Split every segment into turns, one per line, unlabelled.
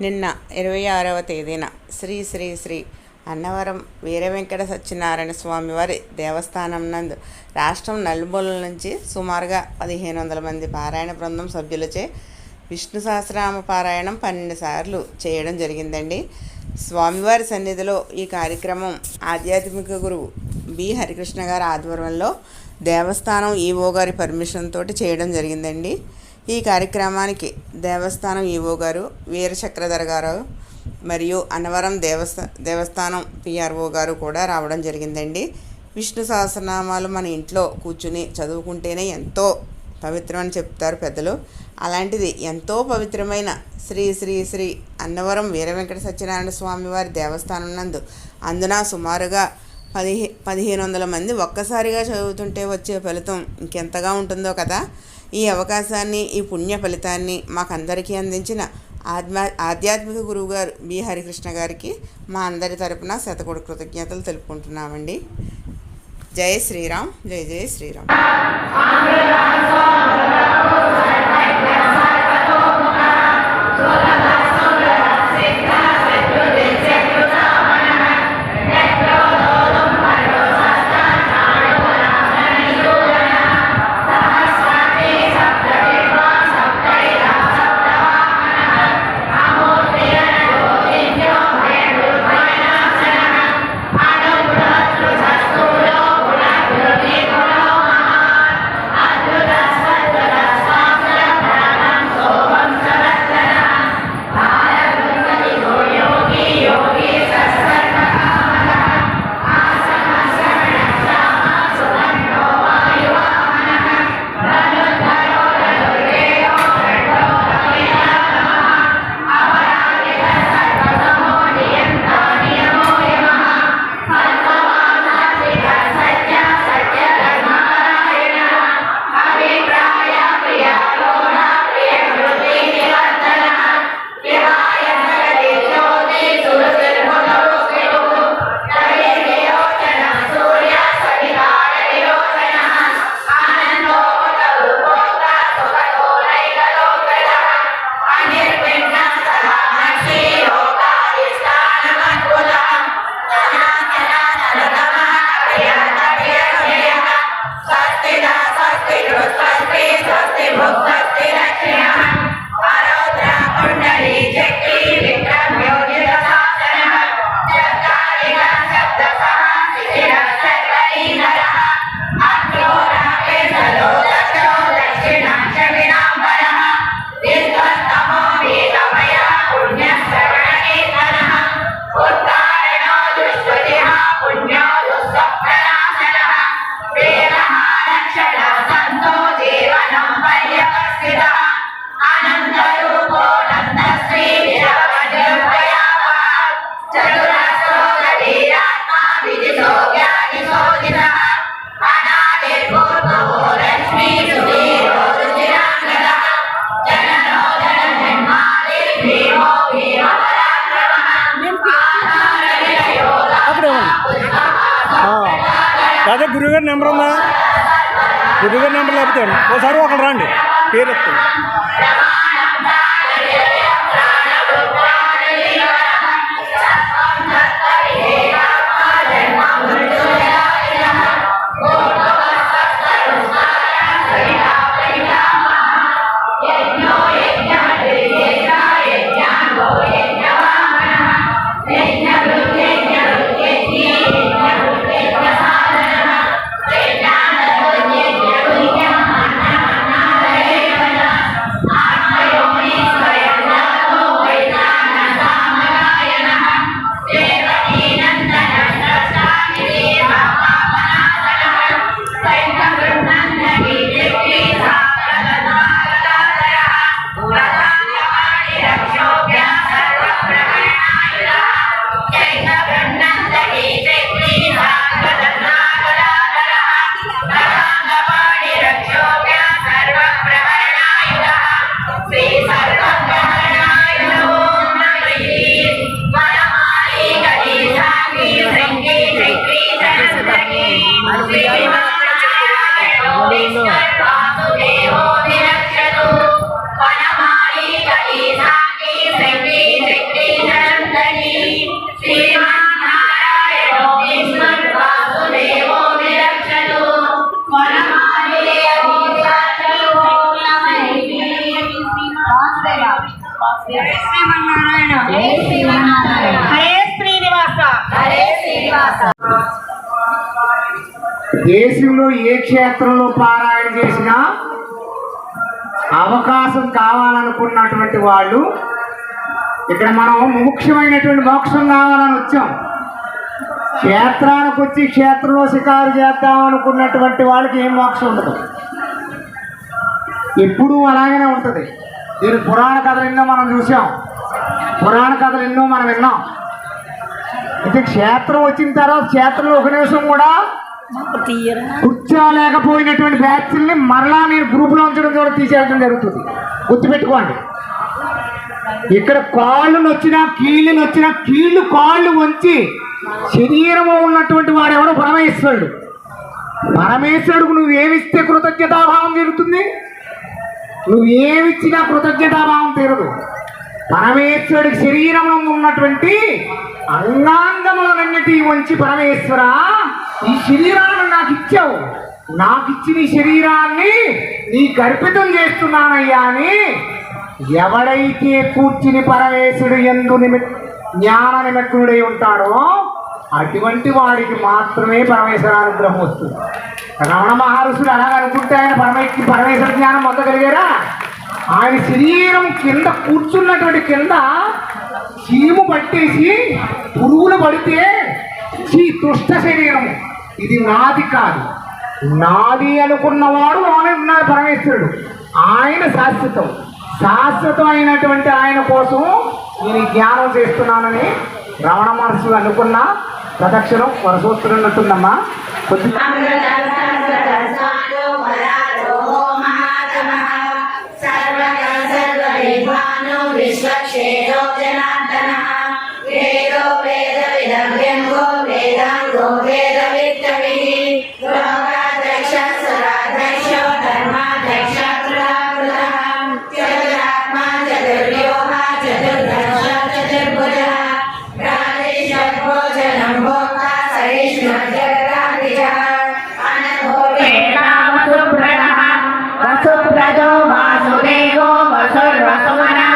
నిన్న 26వ తేదీన శ్రీ శ్రీ శ్రీ అన్నవరం వీరవెంకట సత్యనారాయణ స్వామివారి దేవస్థానం నందు రాష్ట్రం నలుమూలల నుంచి సుమారుగా 1500 మంది పారాయణ బృందం సభ్యులచే విష్ణు సహస్రనామ పారాయణం 12 సార్లు చేయడం జరిగిందండి. స్వామివారి సన్నిధిలో ఈ కార్యక్రమం ఆధ్యాత్మిక గురువు బి హరికృష్ణ గారి ఆధ్వర్యంలో దేవస్థానం ఈవో గారి పర్మిషన్ తోటి చేయడం జరిగిందండి. ఈ కార్యక్రమానికి దేవస్థానం ఈవో గారు వీరచక్రధర గారు మరియు అన్నవరం దేవస్థానం పిఆర్ఓ గారు కూడా రావడం జరిగిందండి. విష్ణు సహస్రనామాలు మన ఇంట్లో కూర్చుని చదువుకుంటేనే ఎంతో పవిత్రమని చెప్తారు పెద్దలు. అలాంటిది ఎంతో పవిత్రమైన శ్రీ శ్రీ శ్రీ అన్నవరం వీరవెంకట సత్యనారాయణ స్వామి వారి దేవస్థానం నందు అందున సుమారుగా 1500 మంది ఒక్కసారిగా చదువుతుంటే వచ్చే ఫలితం ఇంకెంతగా ఉంటుందో కదా. ఈ అవకాశాన్ని, ఈ పుణ్య ఫలితాన్ని మాకందరికీ అందించిన ఆధ్యాత్మిక గురువు గారు బి హరికృష్ణ గారికి మా అందరి తరపున శతకోటి కృతజ్ఞతలు తెలుపుకుంటున్నామండి. జై శ్రీరామ్, జై జై శ్రీరామ్.
అదే గురువుగారి నెంబర్ ఉందా? గురువుగారి నెంబర్ లేకపోతే ఒకసారి ఒకరు రండి, పేరు చెప్తాను.
దేశంలో ఏ క్షేత్రంలో పారాయణ చేసినా అవకాశం కావాలనుకున్నటువంటి వాళ్ళు ఇక్కడ మనం ముఖ్యమైనటువంటి మోక్షం కావాలని వచ్చాం. క్షేత్రానికి వచ్చి క్షేత్రంలో షికారు చేద్దాం అనుకున్నటువంటి వాళ్ళకి ఏం మోక్షం ఉండదు, ఎప్పుడూ అలాగనే ఉంటుంది. దీని పురాణ కథలు ఎన్నో మనం చూసాం, పురాణ కథలు ఎన్నో మనం విన్నాం. అయితే క్షేత్రం వచ్చిన తర్వాత క్షేత్రంలో ఒక నిమిషం కూడా కూర్చోలేకపోయినటువంటి బ్యాచ్ల్ని మరలా నేను గ్రూప్లో ఉంచడం కూడా తీసేయడం జరుగుతుంది. గుర్తుపెట్టుకోండి, ఇక్కడ కాళ్ళు నొచ్చినా కీళ్ళు నొచ్చినా కీళ్ళు కాళ్ళు వంచి శరీరము ఉన్నటువంటి వాడు ఎవడో పరమేశ్వరుడు. పరమేశ్వరుడుకు నువ్వేమిస్తే కృతజ్ఞతాభావం తీరుతుంది, నువ్వేమిచ్చినా కృతజ్ఞతాభావం తీరదు. పరమేశ్వరుడికి శరీరంలో ఉన్నటువంటి అంగాంగములన్నిటి వంచి పరమేశ్వర ఈ శరీరాన్ని నాకు ఇచ్చావు, నాకు ఇచ్చిన ఈ శరీరాన్ని నీకు అర్పితం చేస్తున్నానయ్యా అని ఎవడైతే కూర్చుని పరమేశ్వరుడు యందు జ్ఞాన నిమగ్నుడై ఉంటాడో అటువంటి వాడికి మాత్రమే పరమేశ్వరానుగ్రహం వస్తుంది. రమణ మహర్షులు అలాగనుకుంటే ఆయన పరమేశ్వర జ్ఞానం పొందగలిగారా? ఆయన శరీరం కింద కూర్చున్నటువంటి కింద చీము పట్టేసి పురుగులు పడితే ఈ దుష్ట శరీరము ఇది నాది కాదు, నాది అనుకున్నవాడు లోనే ఉన్నాడు పరమేశ్వరుడు. ఆయన శాశ్వతం, శాశ్వతం అయినటువంటి ఆయన కోసం నేను ఈ జ్ఞానం చేస్తున్నానని రమణ మహర్షులు అనుకున్న ప్రదక్షిణం వరసూత్రున్నట్టుందమ్మా. కొద్దిగా
విశ్వక్షేత్రో జనార్దనః వేదో వేద విదవ్యంగో వేదాంగో వేద విత్తవిః లోకాధ్యక్ష సురాధ్యక్షో ధర్మాధ్యక్ష కృతాకృతః చతురాత్మా చతుర్వ్యూహ చతుర్దర్శ చతుర్భుజః రాజేశ్వరభోజనం భోక్తా సహిష్ణుర్జగదాధిజः అనఘోరేణ వసుప్రదః వసుప్రదో వాసుదేవో వసుర్వసుమనః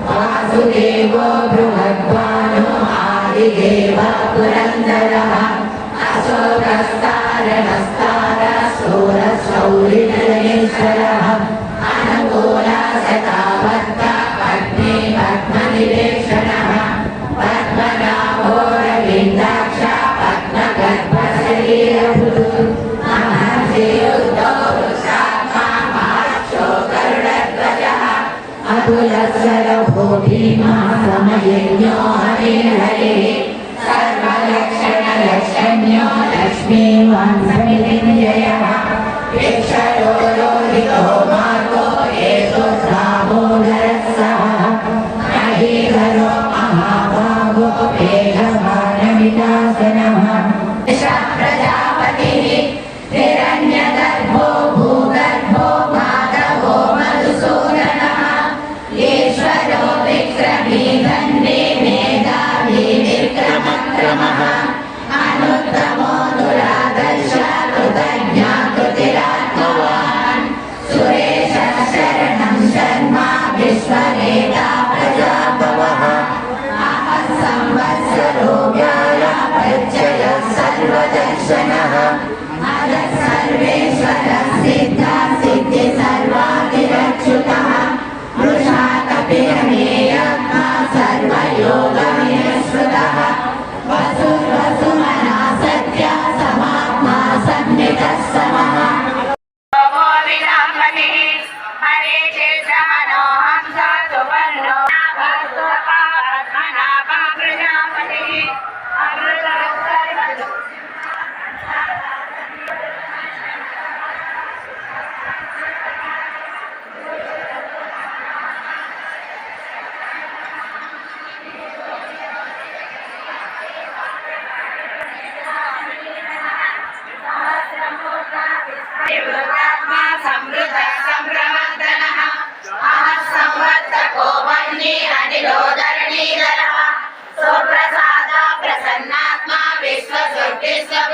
వాసుదేవో బృహద్వానో ఆదిదేవ పురందరః అశోకస్తారణస్తార శూరశౌరినరేశ్వరః అనుకూల శతావర్త పద్మే పద్మనివేక్షణః పద్మనాభో రవీంద్రాక్ష పద్మగర్భ శరీరభృతు మహర్షియుక్తో వృషాత్మా మహర్షో గరుడధ్వజః पुलस्सरभो भीमः समयज्ञो हरिर्हरिः सर्वलक्षणलक्षण्यो लक्ष्मीवान् समितिञ्जयः वीक्षयो रोहितो मार्गो दामोदरः महीधरो महाभागो वेगवानमितासनः प्रजापतिः हिरण्यगर्भो भूगर्भो माधवो मधुसूदनः ईश्वरो विक्रमी धन्वी मेधावी विक्रमः अनुत्तमो दुरादर्श कृतज्ञा कृतिरात्मवान् सुरेशः शरणं शर्मा विश्ववेदा प्रजाभवः अहः संवत्सरो व्याय प्रत्ययः सर्वदर्शनः अदः सर्वेश्वरः सिद्धा सिद्धि सर्वादिरच्युतः वृषा कपिरमेयात्मा सर्वयोगविनिश्रुतः वसुर्वसुमना सत्य समात्मा सन्निधः समः हरे चेतमनो हंस सुवर्णो भक्तपात्मनाभः प्रजापतिः अमृतः सर्वदो देवतात्मा समृद्ध संप्रवर्तनः अहः संवर्तको वह्नि अनिलोधरणीधरः सुप्रसादा प्रसन्नात्मा विश्वसुर्विश्व